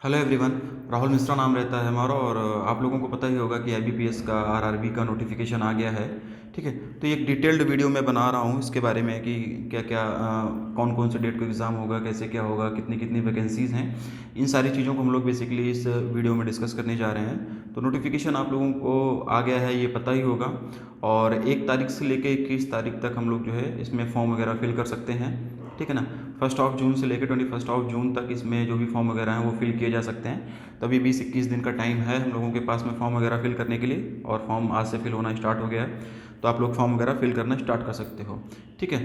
Hello everyone. Rahul Mishra नाम रहता है हमारा और आप लोगों को पता ही होगा कि आईबीपीएस का आरआरबी का नोटिफिकेशन आ गया है। ठीक है, तो एक डिटेल्ड वीडियो मैं बना रहा हूँ इसके बारे में कि क्या क्या कौन कौन से डेट को एग्ज़ाम होगा, कैसे क्या होगा, कितनी कितनी वैकेंसीज़ हैं। इन सारी चीज़ों को हम लोग बेसिकली इस वीडियो में डिस्कस करने जा रहे हैं। तो नोटिफिकेशन आप लोगों को आ गया है, ये पता ही होगा। और 1 तारीख से लेकर 21 तारीख तक हम लोग जो है इसमें फॉर्म वगैरह फिल कर सकते हैं। ठीक है ना। 1 जून से लेकर 21 जून तक इसमें जो भी फॉर्म वगैरह हैं वो फिल किए जा सकते हैं। तो अभी 20-21 दिन का टाइम है हम लोगों के पास में फॉर्म वगैरह फिल करने के लिए, और फॉर्म आज से फिल होना स्टार्ट हो गया है। तो आप लोग फॉर्म वगैरह फिल करना स्टार्ट कर सकते हो। ठीक है।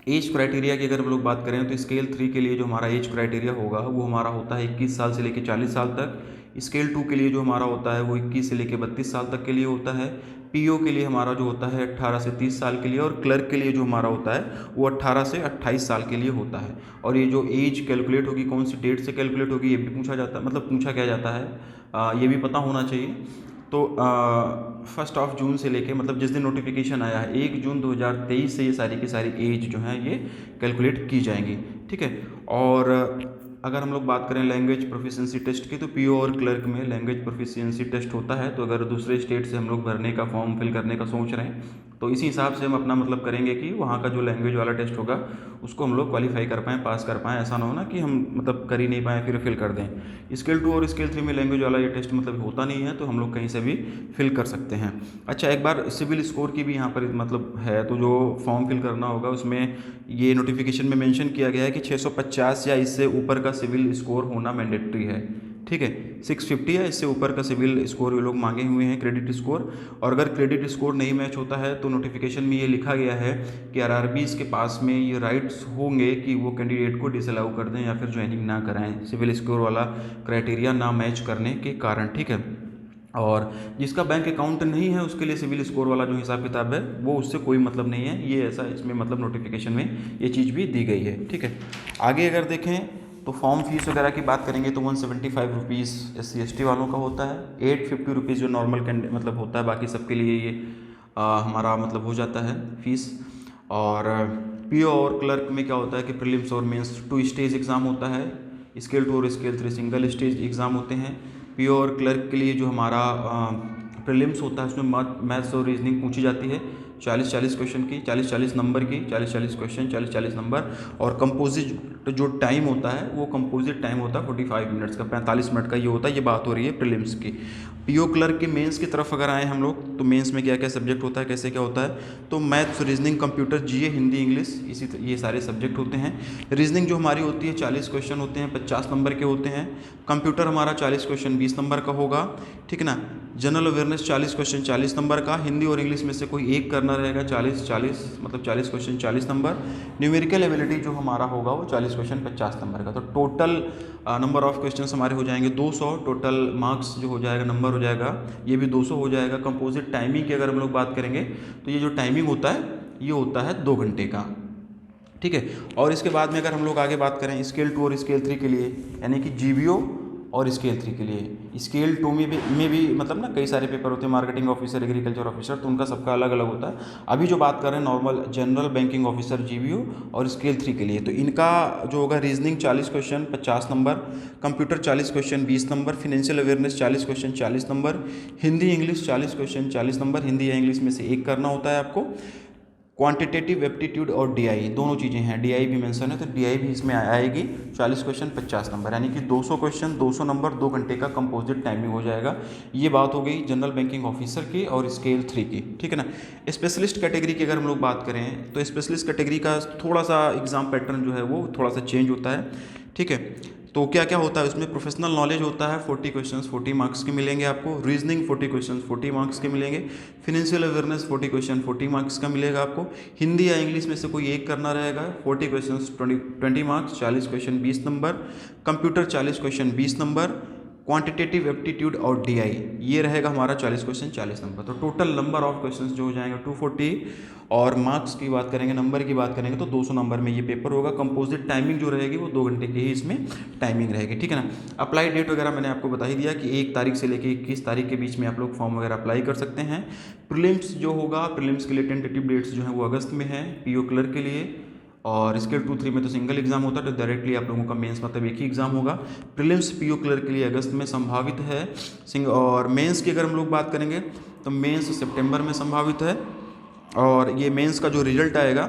एज क्राइटेरिया की अगर हम लोग बात करें तो स्केल 3 के लिए जो हमारा एज क्राइटेरिया होगा वो हमारा होता है 21 साल से लेकर 40 साल तक। स्केल 2 के लिए जो हमारा होता है वो 21 से लेकर 32 साल तक के लिए होता है। पीओ के लिए हमारा जो होता है 18 से 30 साल के लिए, और क्लर्क के लिए जो हमारा होता है वो 18 से 28 साल के लिए होता है। और ये जो एज कैलकुलेट होगी कौन सी डेट से कैलकुलेट होगी ये भी पूछा जाता है, मतलब पूछा क्या जाता है, ये भी पता होना चाहिए। तो 1 जून से लेके, मतलब जिस दिन नोटिफिकेशन आया है 1 जून 2023 से ये सारी की सारी एज जो है ये कैलकुलेट की जाएंगी। ठीक है। और अगर हम लोग बात करें लैंग्वेज प्रोफिशिएंसी टेस्ट की, तो पीओ और क्लर्क में लैंग्वेज प्रोफिशिएंसी टेस्ट होता है। तो अगर दूसरे स्टेट से हम लोग भरने का फॉर्म फिल करने का सोच रहे हैं तो इसी हिसाब से हम अपना मतलब करेंगे कि वहाँ का जो लैंग्वेज वाला टेस्ट होगा उसको हम लोग क्वालिफाई कर पाएँ, पास कर पाएँ। ऐसा ना हो ना कि हम मतलब कर ही नहीं पाएँ फिर फिल कर दें। स्केल 2 और स्केल 3 में लैंग्वेज वाला ये टेस्ट मतलब होता नहीं है, तो हम लोग कहीं से भी फिल कर सकते हैं। अच्छा, एक बार सिविल स्कोर की भी यहाँ पर मतलब है, तो जो फॉर्म फिल करना होगा उसमें ये नोटिफिकेशन में मेंशन किया गया है कि 650 या इससे ऊपर का सिविल स्कोर होना मैंडेटरी है। ठीक है, 650 या इससे ऊपर का सिविल स्कोर ये लोग मांगे हुए हैं, क्रेडिट स्कोर। और अगर क्रेडिट स्कोर नहीं मैच होता है तो नोटिफिकेशन में ये लिखा गया है कि आरआरबीज़ के पास में ये राइट्स होंगे कि वो कैंडिडेट को डिसअलाउ कर दें या फिर ज्वाइनिंग ना कराएं सिविल स्कोर वाला क्राइटेरिया ना मैच करने के कारण। ठीक है। और जिसका बैंक अकाउंट नहीं है उसके लिए सिविल स्कोर वाला जो हिसाब किताब है वो उससे कोई मतलब नहीं है, ये ऐसा इसमें मतलब नोटिफिकेशन में ये चीज़ भी दी गई है। ठीक है। आगे अगर देखें तो फॉर्म फीस वगैरह की बात करेंगे तो 175 रुपीज़ SC ST वालों का होता है, 850 रुपीज़ जो नॉर्मल मतलब होता है, बाकी सबके लिए ये हमारा मतलब हो जाता है फीस। और पीओ और क्लर्क में क्या होता है कि प्रीलिम्स और मेंस 2 स्टेज एग्ज़ाम होता है। स्केल 2 और स्केल 3 सिंगल स्टेज एग्ज़ाम होते हैं। पीओ और क्लर्क के लिए जो हमारा प्रीलिम्स होता है उसमें मैथ्स और रीजनिंग पूछी जाती है, 40-40 क्वेश्चन की, 40-40 नंबर की, 40-40 क्वेश्चन, 40-40 नंबर। और कंपोजिट जो टाइम होता है वो कंपोजिट टाइम होता है 45 मिनट्स का, 45 मिनट का ये होता है। ये बात हो रही है प्रीलिम्स की। पीओ क्लर्क के मेंस की तरफ अगर आए हम लोग तो मेंस में क्या क्या सब्जेक्ट होता है, कैसे क्या होता है, तो मैथ्स, रीजनिंग, कंप्यूटर, जीए, हिंदी, इंग्लिश, ये सारे सब्जेक्ट होते हैं। रीजनिंग जो हमारी होती है 40 क्वेश्चन होते हैं, 50 नंबर के होते हैं। कंप्यूटर हमारा 40 क्वेश्चन 20 नंबर का होगा। ठीक है ना। जनरल अवेयरनेस 40 क्वेश्चन 40 नंबर का। हिंदी और इंग्लिश में से कोई एक करना रहेगा, 40-40 मतलब 40 क्वेश्चन 40 नंबर। न्यूमेरिकल एबिलिटी जो हमारा होगा वो 40 क्वेश्चन 50 नंबर का। तो टोटल नंबर ऑफ क्वेश्चंस हमारे हो जाएंगे 200। टोटल मार्क्स जो हो जाएगा, नंबर हो जाएगा, ये भी 200 हो जाएगा। कंपोजिट टाइमिंग की अगर हम लोग बात करेंगे तो ये जो टाइमिंग होता है ये होता है 2 घंटे का। ठीक है। और इसके बाद में अगर हम लोग आगे बात करें स्केल 2 और स्केल 3 के लिए, यानी कि जीबीओ और स्केल 3 के लिए, स्केल 2 में भी मतलब ना कई सारे पेपर होते हैं, मार्केटिंग ऑफिसर, एग्रीकल्चर ऑफिसर, तो उनका सबका अलग अलग होता है। अभी जो बात कर रहे हैं normal general banking officer GBO और स्केल 3 के लिए, तो इनका जो होगा reasoning 40 question 50 number, computer 40 question 20 number, financial awareness 40 question 40 number, Hindi English 40 question 40 number, Hindi या इंग्लिश में से एक करना होता है आपको। क्वांटिटेटिव एप्टीट्यूड और डीआई दोनों चीज़ें हैं, डीआई भी मेंशन है तो डीआई भी इसमें आएगी। 40 क्वेश्चन 50 नंबर, यानी कि 200 क्वेश्चन 200 नंबर, 2 घंटे का कंपोजिट टाइमिंग हो जाएगा। ये बात हो गई जनरल बैंकिंग ऑफिसर की और स्केल 3 की। ठीक है ना। स्पेशलिस्ट कैटेगरी की अगर हम लोग बात करें तो स्पेशलिस्ट कैटेगरी का थोड़ा सा एग्जाम पैटर्न जो है वो थोड़ा सा चेंज होता है। ठीक है। तो क्या क्या होता है उसमें, प्रोफेशनल नॉलेज होता है 40 क्वेश्चंस 40 मार्क्स के मिलेंगे आपको। रीजनिंग 40 क्वेश्चंस 40 मार्क्स के मिलेंगे। फिनेंशियल अवेयरनेस 40 क्वेश्चन 40 मार्क्स का मिलेगा आपको। हिंदी या इंग्लिश में से कोई एक करना रहेगा, 40 questions 20 marks, 40 question 20 number. Computer 40 question 20 number. Quantitative aptitude और डीआई ये रहेगा हमारा 40 क्वेश्चन 40 नंबर। तो टोटल नंबर ऑफ क्वेश्चंस जो हो जाएंगे 240। और मार्क्स की बात करेंगे, नंबर की बात करेंगे तो 200 नंबर में ये पेपर होगा। कंपोजिट टाइमिंग जो रहेगी वो 2 घंटे की ही इसमें टाइमिंग रहेगी। ठीक है ना। अप्लाई डेट वगैरह मैंने आपको बता ही दिया कि 1 तारीख से लेकर 21 तारीख के बीच में आप लोग फॉर्म वगैरह अप्लाई कर सकते हैं। प्रीलिम्स जो होगा, प्रीलिम्स के लिए टेंटेटिव डेट्स जो है वो अगस्त में है पीओ क्लर्क के लिए, और स्केल 2-3 में तो सिंगल एग्जाम होता है, तो डायरेक्टली आप लोगों का मेंस मतलब एक ही एग्जाम होगा। प्रीलिम्स पीओ क्लर्क के लिए अगस्त में संभावित है और मेंस की अगर हम लोग बात करेंगे तो मेंस सितंबर में संभावित है। और ये मेंस का जो रिजल्ट आएगा,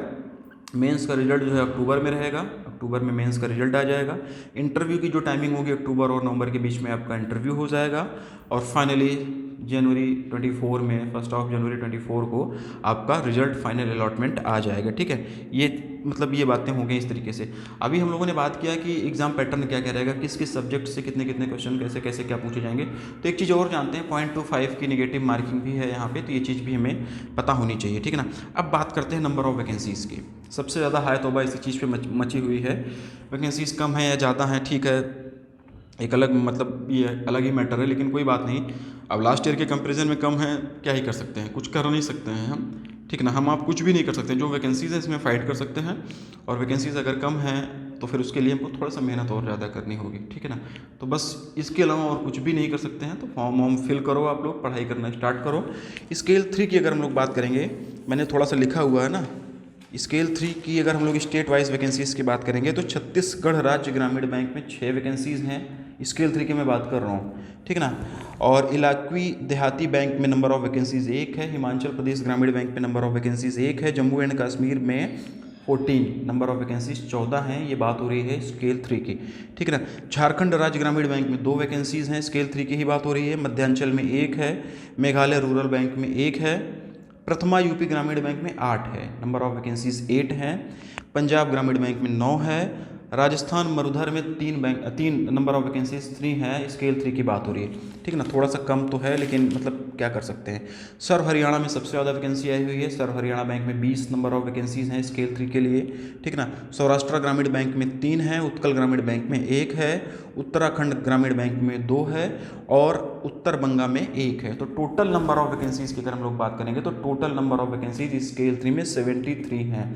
मेंस का रिजल्ट जो है अक्टूबर में रहेगा, अक्टूबर में मेंस का रिजल्ट आ जाएगा। इंटरव्यू की जो टाइमिंग होगी अक्टूबर और नवंबर के बीच में आपका इंटरव्यू हो जाएगा। और फाइनली जनवरी 24 में, 1 जनवरी 24 को आपका रिजल्ट फाइनल अलॉटमेंट आ जाएगा। ठीक है, ये मतलब ये बातें हो गई इस तरीके से। अभी हम लोगों ने बात किया कि एग्जाम पैटर्न क्या क्या रहेगा, किस किस सब्जेक्ट से कितने कितने क्वेश्चन कैसे कैसे क्या पूछे जाएंगे। तो एक चीज़ और जानते हैं, 0.25 की नेगेटिव मार्किंग भी है यहाँ पे, तो ये चीज़ भी हमें पता होनी चाहिए। ठीक है ना। अब बात करते हैं नंबर ऑफ वैकेंसीज़ की। सबसे ज़्यादा हाय तौबा इसी चीज़ पे मची हुई है। वैकेंसीज़ कम है या ज़्यादा है, ठीक है, एक अलग मतलब ये अलग ही मैटर है, लेकिन कोई बात नहीं। अब लास्ट ईयर के कंपैरिजन में कम है, क्या ही कर सकते हैं, कुछ कर नहीं सकते हैं हम। ठीक ना, हम आप कुछ भी नहीं कर सकते। जो वैकेंसीज़ है इसमें फ़ाइट कर सकते हैं, और वैकेंसीज़ अगर कम है तो फिर उसके लिए हमको थोड़ा सा मेहनत और ज़्यादा करनी होगी। ठीक है ना। तो बस इसके अलावा और कुछ भी नहीं कर सकते हैं। तो फॉर्म वॉर्म फिल करो, आप लोग पढ़ाई करना स्टार्ट करो। स्केल 3 की अगर हम लोग बात करेंगे, मैंने थोड़ा सा लिखा हुआ है ना, स्केल 3 की अगर हम लोग स्टेट वाइज वैकेंसीज़ की बात करेंगे तो छत्तीसगढ़ राज्य ग्रामीण बैंक में 6 वैकेंसीज़ हैं, स्केल 3 की मैं बात कर रहा हूँ। ठीक है ना। और इलाक़वी देहाती बैंक में नंबर ऑफ़ वैकेंसीज़ 1 है, हिमाचल प्रदेश ग्रामीण बैंक में नंबर ऑफ़ वैकेंसीज़ 1 है, जम्मू एंड कश्मीर में 14 नंबर ऑफ़ वैकेंसीज़ 14 हैं। ये बात हो रही है स्केल 3 की। ठीक है ना। झारखंड राज्य ग्रामीण बैंक में 2 वैकेंसीज़ हैं, स्केल 3 की ही बात हो रही है। मध्यांचल में 1 है, मेघालय रूरल बैंक में 1 है, प्रथमा यूपी ग्रामीण बैंक में 8 है, नंबर ऑफ़ वैकेंसीज़ 8 हैं। पंजाब ग्रामीण बैंक में 9 है, राजस्थान मरुधर में 3 नंबर ऑफ़ वैकेंसीज़ 3 है, स्केल 3 की बात हो रही है। ठीक है ना, थोड़ा सा कम तो है, लेकिन मतलब क्या कर सकते हैं। सर्व हरियाणा में सबसे ज़्यादा वैकेंसी आई हुई है, सर्व हरियाणा बैंक में 20 नंबर ऑफ़ वैकेंसीज़ हैं स्केल 3 के लिए। ठीक ना। सौराष्ट्र ग्रामीण बैंक में 3 है, उत्कल ग्रामीण बैंक में 1 है, उत्तराखंड ग्रामीण बैंक में 2 है, और उत्तर बंगा में 1 है। तो टोटल नंबर ऑफ़ वैकेंसीज़ की अगर हम लोग बात करेंगे तो total number of vacancies scale 3 में 73 हैं।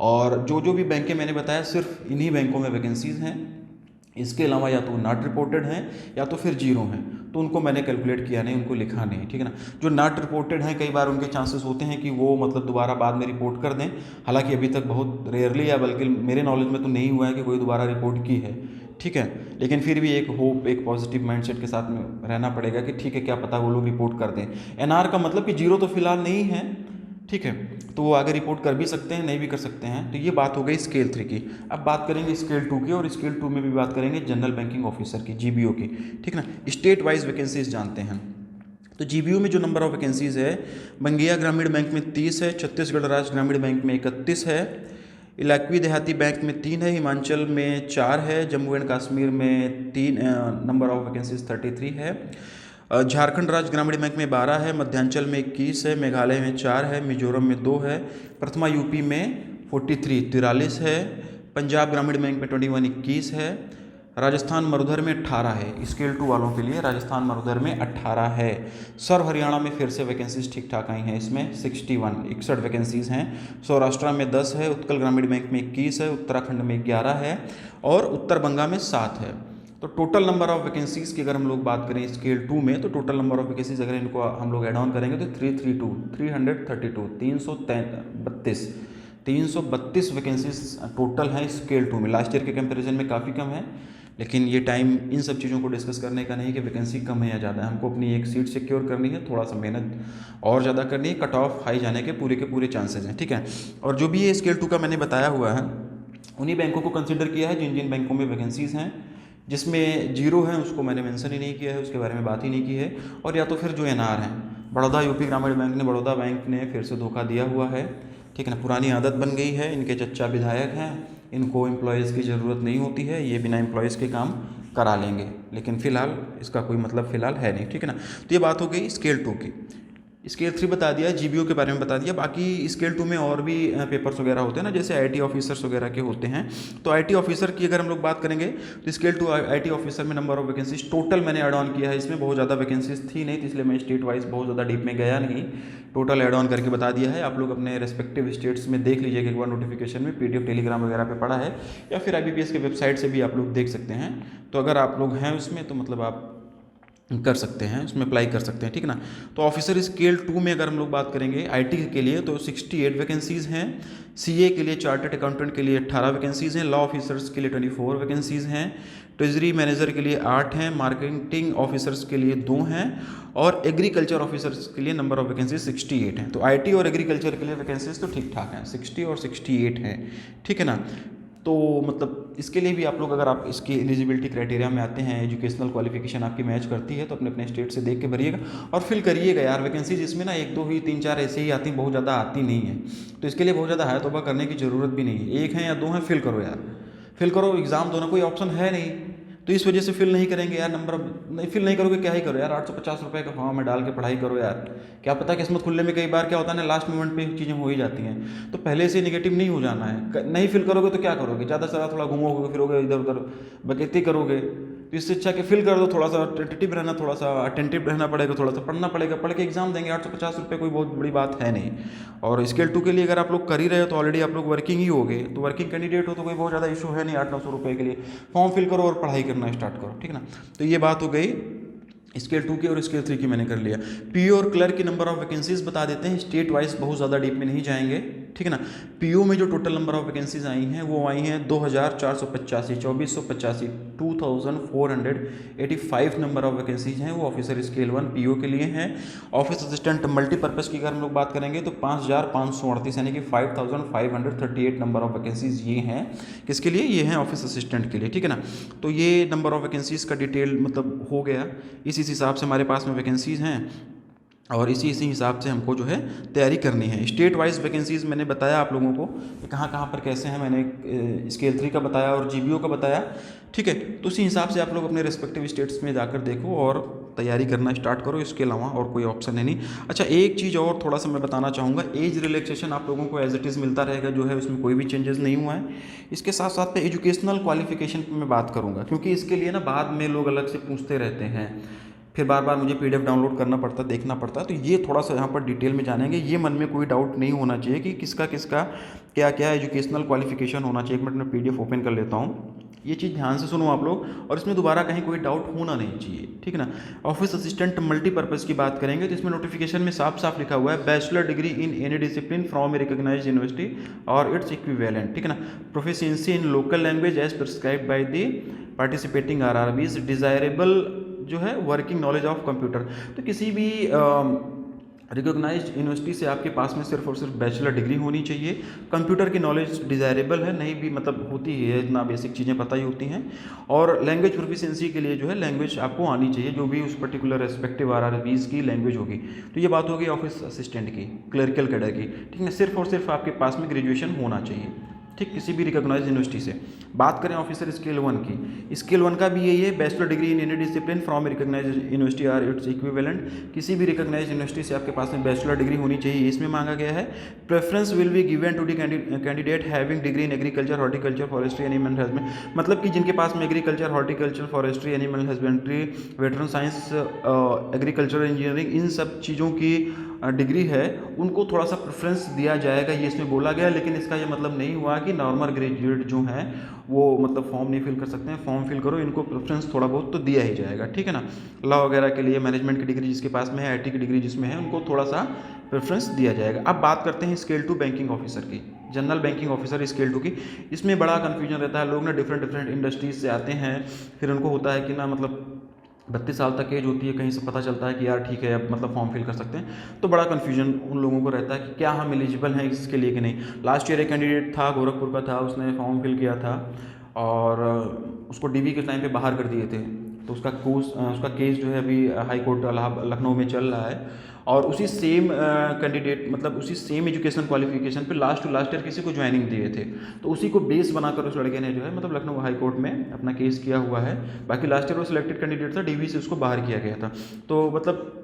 और जो भी बैंकें मैंने बताया सिर्फ इन्हीं बैंकों में वैकेंसीज़ हैं। इसके अलावा या तो नॉट रिपोर्टेड हैं या तो फिर जीरो हैं, तो उनको मैंने कैलकुलेट किया नहीं, उनको लिखा नहीं। ठीक है ना। जो नॉट रिपोर्टेड हैं, कई बार उनके चांसेस होते हैं कि वो मतलब दोबारा बाद में रिपोर्ट कर दें। हालांकि अभी तक बहुत रेयरली, या बल्कि मेरे नॉलेज में तो नहीं हुआ है कि कोई दोबारा रिपोर्ट की है। ठीक है, लेकिन फिर भी एक होप, एक पॉजिटिव माइंडसेट के साथ में रहना पड़ेगा कि ठीक है, क्या पता वो लोग रिपोर्ट कर दें। एनआर का मतलब कि जीरो तो फिलहाल नहीं है। ठीक है, तो वो आगे रिपोर्ट कर भी सकते हैं, नहीं भी कर सकते हैं। तो ये बात हो गई स्केल 3 की। अब बात करेंगे स्केल 2 की, और स्केल 2 में भी बात करेंगे जनरल बैंकिंग ऑफिसर की, जीबीओ की। ठीक ना। स्टेट वाइज वैकेंसीज जानते हैं। तो जीबीओ में जो नंबर ऑफ वैकेंसीज है, बंगिया ग्रामीण बैंक में 30 है, छत्तीसगढ़ राज्य ग्रामीण बैंक में 31 है, इलाक़वी देहाती बैंक में 3 है, हिमाचल में 4 है, जम्मू एंड कश्मीर में 3 नंबर ऑफ वैकेंसीज 33 है, झारखंड राज्य ग्रामीण बैंक में 12 है, मध्यांचल में 21 है, मेघालय में 4 है, मिजोरम में 2 है, प्रथमा यूपी में 43 है, पंजाब ग्रामीण बैंक में 21 है, राजस्थान मरुधर में 18 है। स्केल 2 वालों के लिए राजस्थान मरुधर में 18 है। सर्व हरियाणा में फिर से वैकेंसीज ठीक ठाक आई हैं, इसमें 61 वैकेंसीज़ हैं। सौराष्ट्र में 10 है, उत्कल ग्रामीण बैंक में 21 है, उत्तराखंड में 11 है, और उत्तर बंगा में 7 है। तो टोटल नंबर ऑफ वैकेंसीज़ की अगर हम लोग बात करें स्केल 2 में, तो टोटल नंबर ऑफ वैकेंसीज अगर इनको हम लोग एड ऑन करेंगे तो 332 वैकेंसीज टोटल हैं स्केल 2 में। लास्ट ईयर के कंपैरिजन में काफ़ी कम है, लेकिन ये टाइम इन सब चीज़ों को डिस्कस करने का नहीं कि वैकेंसी कम है या ज़्यादा है। हमको अपनी एक सीट सिक्योर करनी है, थोड़ा सा मेहनत और ज़्यादा करनी है, कट ऑफ हाई जाने के पूरे चांसेज हैं। ठीक है, और जो भी ये स्केल 2 का मैंने बताया हुआ है, उन्हीं बैंकों को कंसिडर किया है जिन जिन बैंकों में वैकेंसीज़ हैं। जिसमें जीरो है उसको मैंने मेंशन ही नहीं किया है, उसके बारे में बात ही नहीं की है। और या तो फिर जो एनआर हैं, बड़ौदा यूपी ग्रामीण बैंक ने, बड़ौदा बैंक ने फिर से धोखा दिया हुआ है। ठीक है ना, पुरानी आदत बन गई है, इनके चच्चा विधायक हैं, इनको एम्प्लॉयज़ की ज़रूरत नहीं होती है, ये बिना एम्प्लॉयज़ के काम करा लेंगे, लेकिन फ़िलहाल इसका कोई मतलब फ़िलहाल है नहीं। ठीक है ना। तो ये बात हो गई स्केल 2 की। स्केल 3 बता दिया, जीबीओ के बारे में बता दिया। बाकी स्केल 2 में और भी पेपर्स वगैरह होते हैं ना, जैसे आईटी ऑफिसर्स वगैरह के होते हैं। तो आईटी ऑफिसर की अगर हम लोग बात करेंगे तो स्केल 2 आईटी ऑफिसर में नंबर ऑफ वैकेंसीज टोटल मैंने ऐड ऑन किया है। इसमें बहुत ज़्यादा वैकेंसीज थी नहीं, तो इसलिए मैं स्टेट वाइज बहुत ज़्यादा डीप में गया नहीं, टोटल ऐड ऑन करके बता दिया है। आप लोग अपने रेस्पेक्टिव स्टेट्स में देख लीजिएगा एक बार नोटिफिकेशन में, पीडीएफ टेलीग्राम वगैरह पे पड़ा है, या फिर आईबीपीएस के वेबसाइट से भी आप लोग देख सकते हैं। तो अगर आप लोग हैं उसमें तो मतलब आप कर सकते हैं, उसमें अप्लाई कर सकते हैं, ठीक है ना। तो ऑफिसर स्केल 2 में अगर हम लोग बात करेंगे आईटी के लिए तो 68 वैकेंसीज़ हैं। सीए के लिए, चार्टर्ड अकाउंटेंट के लिए 18 वैकेंसीज़ हैं। लॉ ऑफिसर्स के लिए 24 वैकेंसीज़ हैं। ट्रेजरी मैनेजर के लिए 8 हैं। मार्केटिंग ऑफिसर्स के लिए 2 हैं। और एग्रीकल्चर ऑफिसर्स के लिए नंबर ऑफ वैकेंसीज 68 हैं। तो आईटी और एग्रीकल्चर के लिए वैकेंसीज तो ठीक ठाक हैं, 60 और 68 हैं, ठीक है ना। तो मतलब इसके लिए भी आप लोग, अगर आप इसकी एलिजिबिलिटी क्राइटेरिया में आते हैं, एजुकेशनल क्वालिफिकेशन आपकी मैच करती है, तो अपने अपने स्टेट से देख के भरिएगा और फिल करिएगा यार। वैकेंसीज इसमें ना 1 2 ही 3 4 ऐसे ही आती, बहुत ज़्यादा आती नहीं है। तो इसके लिए बहुत ज़्यादा हाय तौबा करने की ज़रूरत भी नहीं है। 1 है या 2 हैं, फिल करो यार, फिल करो, एग्ज़ाम दो ना, कोई ऑप्शन है नहीं। तो इस वजह से फिल नहीं करेंगे यार, नंबर नहीं फिल नहीं करोगे क्या ही करो यार, 850 रुपये का फॉर्म में डाल के पढ़ाई करो यार। क्या पता किस्मत खुलने में कई बार क्या होता है ना, लास्ट मोमेंट पे चीज़ें हो ही जाती हैं। तो पहले से नेगेटिव नहीं हो जाना है। नहीं फिल करोगे तो क्या करोगे, ज़्यादा से ज़्यादा थोड़ा घूमोगे फिरोगे, इधर उधर बकैती करोगे। तो इससे अच्छा कि फिल कर दो, थोड़ा सा टेंटेटिव रहना, थोड़ा सा अटेंटिव रहना पड़ेगा, थोड़ा सा पढ़ना पड़ेगा, पढ़ के एग्जाम देंगे। 850 रुपये कोई बहुत बड़ी बात है नहीं। और स्केल 2 के लिए अगर आप लोग कर ही रहे हो तो ऑलरेडी आप लोग वर्किंग ही हो गए, तो वर्किंग कैंडिडेट हो तो कोई बहुत ज़्यादा इशू है नहीं। 800-900 रुपये के लिए फॉर्म फिल करो और पढ़ाई करना स्टार्ट करो, ठीक है ना। तो ये बात हो गई स्केल 2 की। और स्केल 3 की मैंने कर लिया। पीओ और क्लर्क की नंबर ऑफ वैकेंसीज बता देते हैं, स्टेट वाइज बहुत ज़्यादा डीप में नहीं जाएंगे, ठीक है ना। पीओ में जो टोटल नंबर ऑफ वैकेंसीज आई हैं वो आई हैं 2485, 2485, 2485 नंबर ऑफ वैकेंसीज हैं, वो ऑफिसर स्केल 1 पीओ के लिए हैं। ऑफिस असिस्टेंट मल्टीपर्पज़ की अगर हम लोग बात करेंगे तो 5538 यानी कि 5538 नंबर ऑफ वैकेंसीज ये हैं। किसके लिए? ये हैं ऑफिस असिस्टेंट के लिए, ठीक है ना। तो ये नंबर ऑफ वैकेंसीज का डिटेल मतलब हो गया। इस हिसाब से हमारे पास में वैकेंसीज़ हैं और इसी हिसाब से हमको जो है तैयारी करनी है। स्टेट वाइज वैकेंसीज़ मैंने बताया आप लोगों को कि कहाँ कहाँ पर कैसे हैं। मैंने स्केल 3 का बताया और जीबीओ का बताया, ठीक है। तो उसी हिसाब से आप लोग अपने रिस्पेक्टिव स्टेट्स में जाकर देखो और तैयारी करना स्टार्ट करो। इसके अलावा और कोई ऑप्शन है नहीं। अच्छा, एक चीज़ और थोड़ा सा मैं बताना चाहूँगा, एज रिलैक्सेशन आप लोगों को एज इट इज़ मिलता रहेगा, जो है उसमें कोई भी चेंजेस नहीं हुआ है। इसके साथ साथ में एजुकेशनल क्वालिफिकेशन पर मैं बात करूँगा, क्योंकि इसके लिए ना बाद में लोग अलग से पूछते रहते हैं, फिर बार बार मुझे पीडीएफ डाउनलोड करना पड़ता, देखना पड़ता। तो ये थोड़ा सा यहाँ पर डिटेल में जानेंगे। ये मन में कोई डाउट नहीं होना चाहिए कि किसका किसका क्या क्या एजुकेशनल क्वालिफिकेशन होना चाहिए। एक मिनट में पीडीएफ ओपन कर लेता हूँ, ये चीज़ ध्यान से सुनो आप लोग, और इसमें दोबारा कहीं कोई डाउट होना नहीं चाहिए, ठीक है ना। ऑफिस असिस्टेंट मल्टीपर्पज़ की बात करेंगे तो इसमें नोटिफिकेशन में साफ साफ लिखा हुआ है, bachelor degree in any discipline from a recognised university और इट्स इक्विवेलेंट, ठीक है ना। Proficiency in local language as prescribed by the participating RRBs, desirable जो है वर्किंग नॉलेज ऑफ कंप्यूटर। तो किसी भी रिकॉग्नाइज्ड यूनिवर्सिटी से आपके पास में सिर्फ और सिर्फ बैचलर डिग्री होनी चाहिए। कंप्यूटर की नॉलेज डिज़ायरेबल है, नहीं भी मतलब होती ही है, इतना बेसिक चीज़ें पता ही होती हैं। और लैंग्वेज प्रोफिशिएंसी के लिए जो है लैंग्वेज आपको आनी चाहिए, जो भी उस पर्टिकुलर रेस्पेक्टिव आरआरबीज की लैंग्वेज होगी। तो ये बात होगी ऑफिस असिस्टेंट की, क्लरिकल कैडर की, ठीक है। सिर्फ और सिर्फ आपके पास में ग्रेजुएशन होना चाहिए, ठीक, किसी भी रिकॉग्नाइज्ड यूनिवर्सिटी से। बात करें ऑफिसर स्केल 1 की, स्केल 1 का भी यही है, bachelor degree in any discipline from recognised university or its equivalent. किसी भी रिकॉग्नाइज्ड यूनिवर्सिटी से आपके पास में बैचलर डिग्री होनी चाहिए, इसमें मांगा गया है। Preference will be given to the candidate having degree in agriculture, horticulture, forestry, animal husbandry. मतलब कि जिनके पास में agriculture, horticulture, forestry, animal husbandry, veteran science, agriculture engineering, इन सब चीज़ों की डिग्री है, उनको थोड़ा सा प्रेफरेंस दिया जाएगा, ये इसमें बोला गया। लेकिन इसका ये मतलब नहीं हुआ कि नॉर्मल ग्रेजुएट जो हैं वो मतलब फॉर्म नहीं फिल कर सकते हैं। फॉर्म फिल करो, इनको प्रेफरेंस थोड़ा बहुत तो दिया ही जाएगा, ठीक है ना। लॉ वगैरह के लिए, मैनेजमेंट की डिग्री जिसके पास में है, आईटी की डिग्री जिसमें है, उनको थोड़ा सा प्रेफरेंस दिया जाएगा। अब बात करते हैं स्केल 2 बैंकिंग ऑफिसर की, जनरल बैंकिंग ऑफिसर स्केल 2 की। इसमें बड़ा कन्फ्यूजन रहता है, लोग ना डिफरेंट इंडस्ट्रीज से आते हैं, फिर उनको होता है कि ना मतलब 32 साल तक एज होती है, कहीं से पता चलता है कि यार ठीक है अब मतलब फॉर्म फिल कर सकते हैं। तो बड़ा कन्फ्यूजन उन लोगों को रहता है कि क्या हम एलिजिबल हैं इसके लिए कि नहीं। लास्ट ईयर एक कैंडिडेट था, गोरखपुर का था, उसने फॉर्म फिल किया था और उसको डीबी के टाइम पे बाहर कर दिए थे। तो उसका केस जो है अभी हाई कोर्ट लखनऊ में चल रहा है। और उसी सेम कैंडिडेट मतलब उसी सेम एजुकेशन क्वालिफिकेशन पे लास्ट ईयर किसी को ज्वाइनिंग दिए थे। तो उसी को बेस बनाकर उस लड़के ने जो है मतलब लखनऊ हाई कोर्ट में अपना केस किया हुआ है। बाकी लास्ट ईयर वो सिलेक्टेड कैंडिडेट था, डीवी से उसको बाहर किया गया था। तो मतलब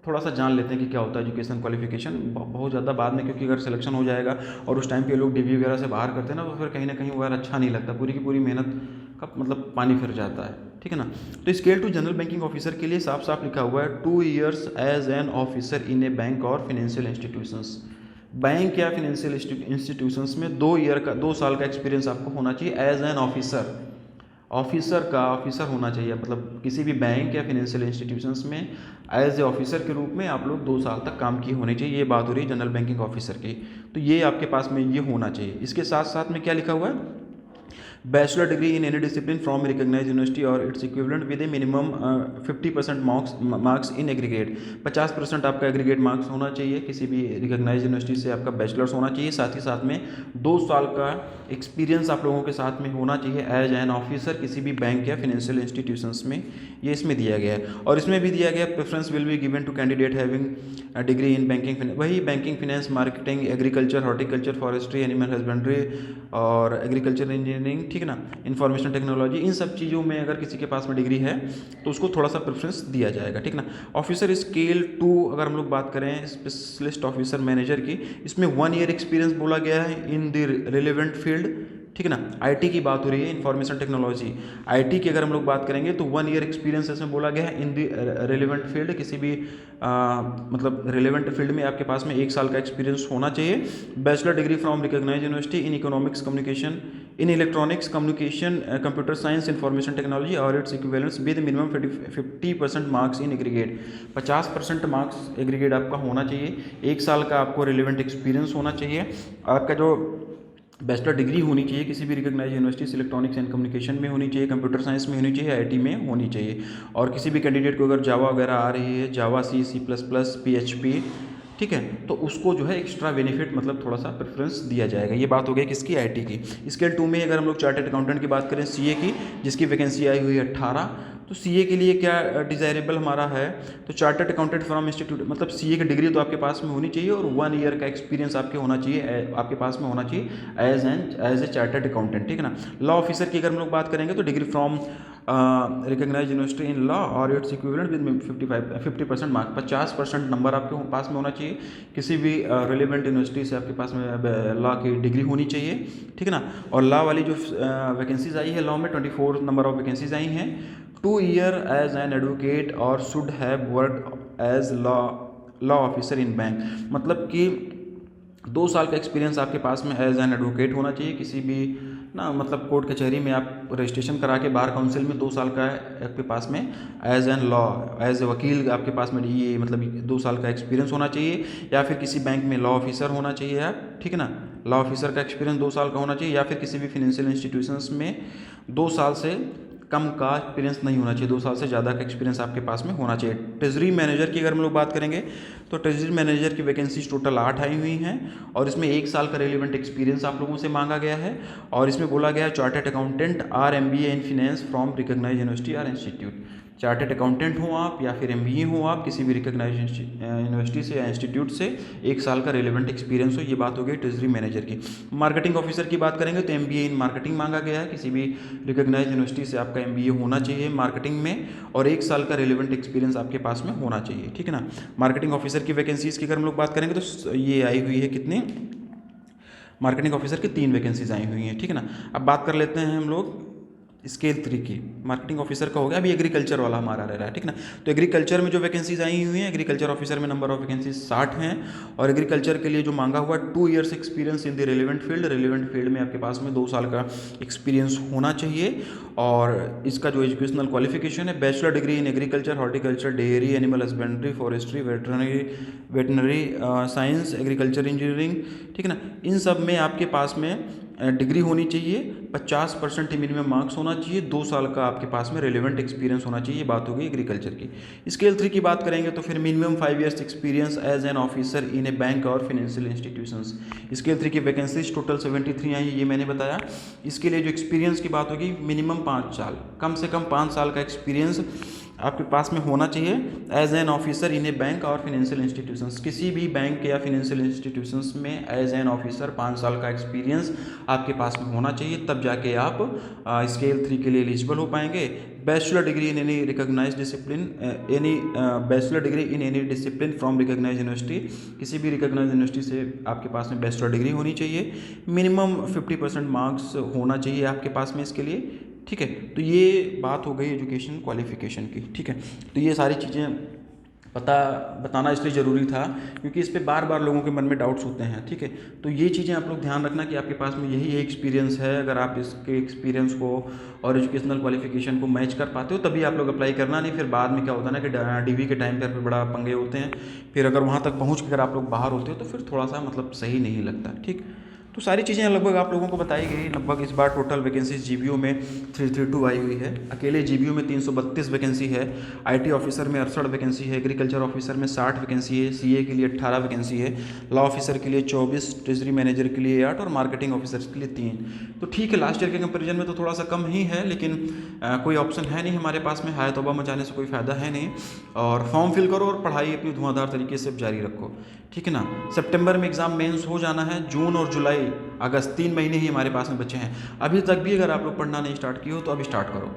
थोड़ा सा जान लेते हैं कि क्या होता है एजुकेशन क्वालिफिकेशन बहुत ज़्यादा बाद में, क्योंकि अगर सिलेक्शन हो जाएगा और उस टाइम पे लोग डीवी वगैरह से बाहर करते हैं ना, तो फिर कहीं ना कहीं वो यार अच्छा नहीं लगता, पूरी की पूरी मेहनत का मतलब पानी फिर जाता है, ठीक है ना। तो स्केल 2 जनरल बैंकिंग ऑफिसर के लिए साफ साफ लिखा हुआ है 2 years as an officer in a bank और फिनेंशियल इंस्टीट्यूशंस। बैंक या फिनेंशियल इंस्टीट्यूशंस में 2 साल का एक्सपीरियंस आपको होना चाहिए एज एन ऑफिसर। ऑफिसर होना चाहिए, मतलब किसी भी बैंक या फिनेंशियल इंस्टीट्यूशंस में एज ए ऑफिसर के रूप में आप लोग 2 साल तक काम किए होने चाहिए। ये बात हो रही है जनरल बैंकिंग ऑफिसर की, तो ये आपके पास में ये होना चाहिए। इसके साथ साथ में क्या लिखा हुआ है, bachelor degree in any discipline from recognise university और it's equivalent with a minimum 50% marks in aggregate. 50% आपका एग्रीगेट मार्क्स होना चाहिए, किसी भी रिकॉग्नाइज यूनिवर्सिटी से आपका बैचलर्स होना चाहिए। साथ ही साथ में 2 साल का एक्सपीरियंस आप लोगों के साथ में होना चाहिए एज एन ऑफिसर किसी भी बैंक या फिनेंशियल इंस्टीट्यूशंस में, ये इसमें दिया गया है। और इसमें भी दिया गया preference will be given to candidate having degree in banking, वही banking, finance, marketing, agriculture, horticulture, forestry, animal husbandry और एग्रीकल्चर इंजीनियरिंग, ठीक है ना, इंफॉर्मेशन टेक्नोलॉजी, इन सब चीज़ों में अगर किसी के पास में डिग्री है तो उसको थोड़ा सा प्रेफरेंस दिया जाएगा, ठीक ना। ऑफिसर स्केल 2 अगर हम लोग बात करें स्पेशलिस्ट ऑफिसर मैनेजर की, इसमें 1 ईयर एक्सपीरियंस बोला गया है इन द रिलेवेंट फील्ड, ठीक है ना। आईटी की बात हो रही है, इंफॉर्मेशन टेक्नोलॉजी, आईटी की अगर हम लोग बात करेंगे तो 1 ईयर एक्सपीरियंस इसमें बोला गया है इन द रिलेवेंट फील्ड, किसी भी मतलब रिलेवेंट फील्ड में आपके पास में 1 साल का एक्सपीरियंस होना चाहिए। Bachelor degree from recognise university in economics communication, in electronics communication, computer science, information technology और its equivalents with minimum 50% marks in aggregate. 50% marks aggregate आपका होना चाहिए, 1 साल का आपको रिलेवेंट एक्सपीरियंस होना चाहिए। आपका जो बैचलर डिग्री होनी चाहिए किसी भी recognise university electronics and communication में होनी चाहिए, कंप्यूटर साइंस में होनी चाहिए, आईटी में होनी चाहिए। और किसी भी कैंडिडेट को अगर जावा वगैरह आ रही है, जावा, सी प्लस प्लस, PHP, ठीक है, तो उसको जो है एक्स्ट्रा बेनिफिट मतलब थोड़ा सा प्रेफरेंस दिया जाएगा। ये बात हो गई किसकी, आईटी की। स्केल 2 में अगर हम लोग चार्टर्ड अकाउंटेंट की बात करें, सीए की, जिसकी वैकेंसी आई हुई है 18, तो सीए के लिए क्या डिज़ायरेबल हमारा है, तो चार्टर्ड अकाउंटेंट फ्रॉम इंस्टीट्यूट, मतलब सीए की डिग्री तो आपके पास में होनी चाहिए और 1 ईयर का एक्सपीरियंस आपके होना चाहिए, आपके पास में होना चाहिए एज ए चार्टर्ड अकाउंटेंट, ठीक है ना। लॉ ऑफिसर की अगर हम लोग बात करेंगे तो degree from recognise university in law और it's equivalent with 50% mark, 50% number आपके पास में होना चाहिए, किसी भी रिलेवेंट यूनिवर्सिटी से आपके पास में लॉ की डिग्री होनी चाहिए, ठीक है ना। और लॉ वाली जो वैकेंसीज आई है, लॉ में 24 नंबर ऑफ वैकेंसीज आई हैं। 2 ईयर एज एन एडवोकेट और should have work as law officer in bank, मतलब कि 2 साल का एक्सपीरियंस आपके पास में एज एन एडवोकेट होना चाहिए, किसी भी ना मतलब कोर्ट कचहरी में आप रजिस्ट्रेशन करा के बार काउंसिल में 2 साल का आपके पास में as an law, as a वकील आपके पास में ये मतलब 2 साल का एक्सपीरियंस होना चाहिए, या फिर किसी बैंक में लॉ ऑफिसर होना चाहिए आप, ठीक है ना, लॉ ऑफिसर का एक्सपीरियंस 2 साल का होना चाहिए, या फिर किसी भी फिनेंशियल इंस्टीट्यूशंस में 2 साल से कम का एक्सपीरियंस नहीं होना चाहिए, 2 साल से ज़्यादा का एक्सपीरियंस आपके पास में होना चाहिए। ट्रेजरी मैनेजर की अगर हम लोग बात करेंगे तो ट्रेजरी मैनेजर की वैकेंसीज टोटल 8 आई हुई हैं और इसमें 1 साल का रेलिवेंट एक्सपीरियंस आप लोगों से मांगा गया है। और इसमें बोला गया है chartered accountant or MBA in finance from recognise university or institute. Chartered accountant हो आप या फिर MBA हो आप किसी भी रिकॉग्नाइज यूनिवर्सिटी से या इंस्टीट्यूट से, 1 साल का रेलिवेंट एक्सपीरियंस हो, ये बात हो गई ट्रेजरी मैनेजर की। मार्केटिंग ऑफिसर की बात करेंगे तो MBA इन मार्केटिंग मांगा गया है, किसी भी रिकॉग्नाइज यूनिवर्सिटी से आपका MBA होना चाहिए मार्केटिंग में और 1 साल का रेलिवेंट एक्सपीरियंस आपके पास में होना चाहिए, ठीक है ना। मार्केटिंग ऑफिसर की वैकेंसीज की अगर हम लोग बात करेंगे तो ये आई हुई है कितनी, मार्केटिंग ऑफिसर की 3 वैकेंसीज आई हुई हैं, ठीक है ना। अब बात कर लेते हैं हम लोग स्केल 3 की, मार्केटिंग ऑफिसर का हो गया, अभी एग्रीकल्चर वाला हमारा रह रहा है, ठीक ना। तो एग्रीकल्चर में जो वैकेंसीज आई हुई हैं, एग्रीकल्चर ऑफिसर में नंबर ऑफ वैकेंसीज 60 हैं और एग्रीकल्चर के लिए जो मांगा हुआ 2 years experience in the relevant field में आपके पास में 2 साल का एक्सपीरियंस होना चाहिए। और इसका जो एजुकेशनल क्वालिफिकेशन है, bachelor degree in agriculture, horticulture, dairy, animal husbandry, forestry, veterinary science, agriculture engineering, ठीक है ना, इन सब में आपके पास में डिग्री होनी चाहिए, 50% ही मिनिमम मार्क्स होना चाहिए, 2 साल का आपके पास में रिलेवेंट एक्सपीरियंस होना चाहिए। बात होगी एग्रीकल्चर की। स्केल 3 की बात करेंगे तो फिर minimum 5 years experience as an officer in a bank और फाइनेंशियल इंस्टीट्यूशंस। स्केल 3 की वैकेंसीज टोटल 73 आई, ये मैंने बताया। इसके लिए जो एक्सपीरियंस की बात होगी, मिनिमम 5 साल, कम से कम 5 साल का एक्सपीरियंस आपके पास में होना चाहिए as an officer in a bank और फाइनेंशियल इंस्टीट्यूशंस। किसी भी बैंक या फाइनेंशियल इंस्टीट्यूशंस में एज एन ऑफिसर 5 साल का एक्सपीरियंस आपके पास में होना चाहिए, तब जाके आप स्केल 3 के लिए एलिजिबल हो पाएंगे। Bachelor degree in any recognise discipline, bachelor degree in any discipline from recognise university, किसी भी रिकॉग्नाइज यूनिवर्सिटी से आपके पास में बैचलर डिग्री होनी चाहिए, मिनिमम 50% मार्क्स होना चाहिए आपके पास में इसके लिए, ठीक है। तो ये बात हो गई एजुकेशन क्वालिफिकेशन की, ठीक है। तो ये सारी चीज़ें पता बताना इसलिए ज़रूरी था क्योंकि इस पे बार बार लोगों के मन में डाउट्स होते हैं, ठीक है। तो ये चीज़ें आप लोग ध्यान रखना कि आपके पास में यही एक्सपीरियंस है। अगर आप इसके एक्सपीरियंस को और एजुकेशनल क्वालिफिकेशन को मैच कर पाते हो तभी आप लोग अप्लाई करना, नहीं फिर बाद में क्या होता है ना कि डीवी के टाइम पर बड़ा पंगे होते हैं। फिर अगर वहाँ तक पहुँच कर आप लोग बाहर होते हो तो फिर थोड़ा सा मतलब सही नहीं लगता, ठीक। तो सारी चीज़ें लगभग आप लोगों को बताई गई। लगभग इस बार टोटल वैकेंसीज जीबीओ में 332 आई हुई है। अकेले जीबीओ में 332 वैकेंसी है। आईटी ऑफिसर में 68 वैकेंसी है। एग्रीकल्चर ऑफिसर में 60 वैकेंसी है। सीए के लिए 18 वैकेंसी है। लॉ ऑफिसर के लिए 24, ट्रेजरी मैनेजर के लिए 8 और मार्केटिंग ऑफिसर के लिए 3। तो ठीक है, लास्ट ईयर के कंपेरिजन में तो थोड़ा सा कम ही है, लेकिन कोई ऑप्शन है नहीं हमारे पास में। हाय तौबा मचाने से कोई फ़ायदा है नहीं। और फॉर्म फिल करो और पढ़ाई अपनी धुआंधार तरीके से जारी रखो, ठीक है ना। सितंबर में एग्ज़ाम मेंस हो जाना है। जून और जुलाई, अगस्त, 3 महीने ही हमारे पास में बचे हैं। अभी तक भी अगर आप लोग पढ़ना नहीं स्टार्ट किए हो तो अभी स्टार्ट करो।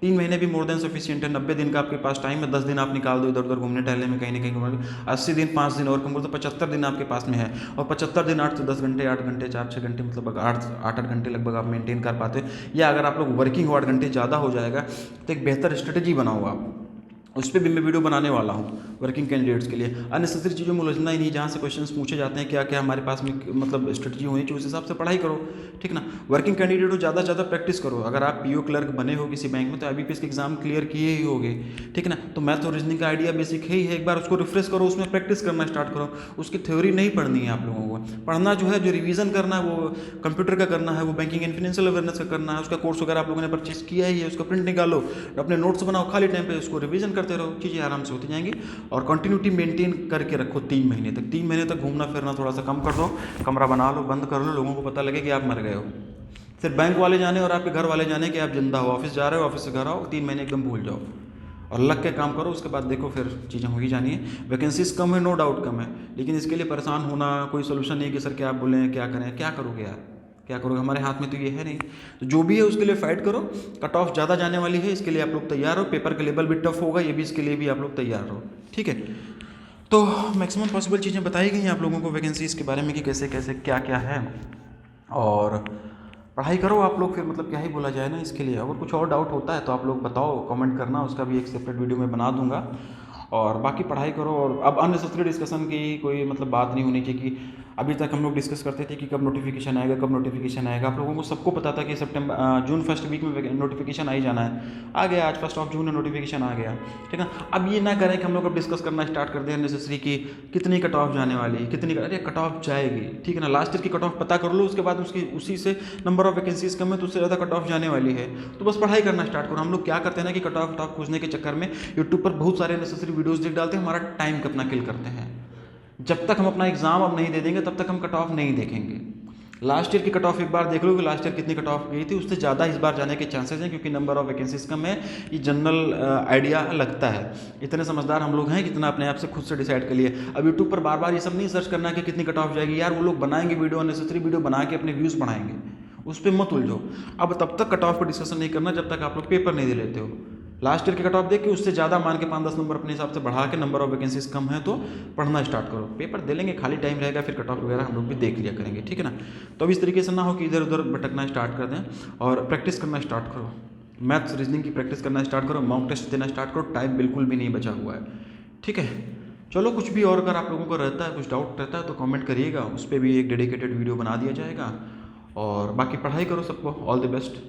3 महीने भी मोर देन सफिशिएंट है। 90 दिन का आपके पास टाइम है। 10 दिन आप निकाल दो इधर उधर घूमने टहलने में, कहीं ना कहीं घूमने। 80 दिन 5 दिन और कम करो तो 75 दिन आपके पास में है। और 75 दिन 8 से 10 घंटे, 8 घंटे, 4-6 घंटे, मतलब 8-8 घंटे लगभग आप मेंटेन कर पाते हो। या अगर आप लोग वर्किंग हो 8 घंटे ज़्यादा हो जाएगा तो एक बेहतर स्ट्रेटजी बनाओ आप। उस पर भी मैं वीडियो बनाने वाला हूँ वर्किंग कैंडिडेट्स के लिए। अननेसेसरी चीज़ों में उलझना ही नहीं। जहाँ से क्वेश्चंस पूछे जाते हैं क्या क्या हमारे पास में मतलब स्ट्रेटजी होनी चाहिए, उस हिसाब से पढ़ाई करो, ठीक ना। वर्किंग कैंडिडेट हो, ज़्यादा से ज़्यादा प्रैक्टिस करो। अगर आप पीओ क्लर्क बने हो किसी बैंक में तो आईबीपीएस के एग्जाम क्लियर किए ही होगे, ठीक ना। तो मैथ और रीजनिंग का आइडिया बेसिक है ही है। एक बार उसको रिफ्रेश करो, उसमें प्रैक्टिस करना स्टार्ट करो। उसकी थ्योरी नहीं पढ़नी है आप लोगों को। पढ़ना जो है, जो रिवीजन करना है वो कंप्यूटर का करना है, वो बैंकिंग एंड फाइनेंशियल अवेयरनेस का करना है। उसका कोर्स वगैरह आप लोगों ने परचेस किया ही है, उसका प्रिंट निकालो, अपने नोट्स बनाओ, खाली टाइम पे उसको रिवीजन करते रहो, चीज़ें आराम से होती जाएंगी। और कंटिन्यूटी मेंटेन करके रखो 3 महीने तक। 3 महीने तक घूमना फिरना थोड़ा सा कम कर दो, कमरा बना लो, बंद कर लो, लोगों को पता लगे कि आप मर गए हो। सिर्फ बैंक वाले जाने और आपके घर वाले जाने कि आप जिंदा हो। ऑफिस जा रहे हो, ऑफिस से घर आओ, 3 महीने एकदम भूल जाओ और लग के काम करो। उसके बाद देखो फिर चीज़ें हो ही जानी है। वैकेंसीज कम है, नो डाउट कम है, लेकिन इसके लिए परेशान होना कोई सोल्यूशन नहीं है कि सर क्या बोलें, क्या करें, क्या करोगे यार, क्या करोगे, हमारे हाथ में तो ये है नहीं। तो जो भी है उसके लिए फाइट करो। कट ऑफ ज़्यादा जाने वाली है, इसके लिए आप लोग तैयार हो। पेपर का लेवल भी टफ होगा, ये भी, इसके लिए भी आप लोग तैयार रहो, ठीक है। तो मैक्सिमम पॉसिबल चीज़ें बताई गई हैं आप लोगों को वैकेंसीज़ के बारे में कि कैसे कैसे क्या क्या है। और पढ़ाई करो आप लोग। फिर मतलब क्या ही बोला जाए ना इसके लिए। अगर कुछ और डाउट होता है तो आप लोग बताओ, कमेंट करना, उसका भी एक सेपरेट वीडियो मैं बना दूंगा। और बाकी पढ़ाई करो। और अब अननेसेसरी डिस्कशन की कोई मतलब बात नहीं होनी चाहिए कि अभी तक हम लोग डिस्कस करते थे कि कब नोटिफिकेशन आएगा, कब नोटिफिकेशन आएगा। आप लोगों को सबको पता था कि जून फर्स्ट वीक में नोटिफिकेशन आ ही जाना है। आ गया, आज 1 जून में नोटिफिकेशन आ गया, ठीक है। अब ये ना करें कि हम लोग अब डिस्कस करना स्टार्ट कर दें अननेसेसरी कि कितनी कट ऑफ जाने वाली है, कितनी, अरे कट ऑफ जाएगी, ठीक है ना। लास्ट ईयर की कट ऑफ पता कर लो, उसके बाद उसकी उसी से नंबर ऑफ वैकेंसीज कम है तो उससे ज़्यादा कट ऑफ जाने वाली है। तो बस पढ़ाई करना स्टार्ट करो। हम लोग क्या करते हैं ना कि कट ऑफ खोजने के चक्कर में यूट्यूब पर बहुत सारे अननेसेसरी वीडियोस देख डालते हैं, हमारा टाइम कितना किल करते हैं। जब तक हम अपना एग्जाम अब नहीं दे देंगे तब तक हम कट ऑफ नहीं देखेंगे। लास्ट ईयर की कट ऑफ एक बार देख लो कि लास्ट ईयर कितनी कट ऑफ गई थी, उससे ज़्यादा इस बार जाने के चांसेस हैं क्योंकि नंबर ऑफ वैकेंसीज कम है। ये जनरल आइडिया लगता है। इतने समझदार हम लोग हैं कितना अपने आप से खुद से डिसाइड कर लिए। अब यूट्यूब पर बार बार ये सब नहीं सर्च करना कि कितनी कट ऑफ जाएगी। यार वो लोग बनाएंगे वीडियो, अननेसेसरी वीडियो बना के अपने व्यूज़ बढ़ाएंगे, उस पर मत उलझो। अब तब तक कट ऑफ पर डिस्कशन नहीं करना जब तक आप लोग पेपर नहीं दे लेते हो। लास्ट ईयर के कट ऑफ देख के उससे ज़्यादा मान के 5-10 नंबर अपने हिसाब से बढ़ा के, नंबर ऑफ वैकेंसीज कम है तो पढ़ना स्टार्ट करो। पेपर दे लेंगे, खाली टाइम रहेगा, फिर कट ऑफ वगैरह हम लोग भी देख लिया करेंगे, ठीक है ना। तो अब इस तरीके से ना हो कि इधर उधर भटकना स्टार्ट कर दें और प्रैक्टिस करना स्टार्ट करो। मैथ्स रीजनिंग की प्रैक्टिस करना स्टार्ट करो, मॉक टेस्ट देना स्टार्ट करो। टाइम बिल्कुल भी नहीं बचा हुआ है, ठीक है। चलो, कुछ भी और अगर आप लोगों को रहता है, कुछ डाउट रहता है तो कमेंट करिएगा, उस पर भी एक डेडिकेटेड वीडियो बना दिया जाएगा। और बाकी पढ़ाई करो, सबको ऑल द बेस्ट।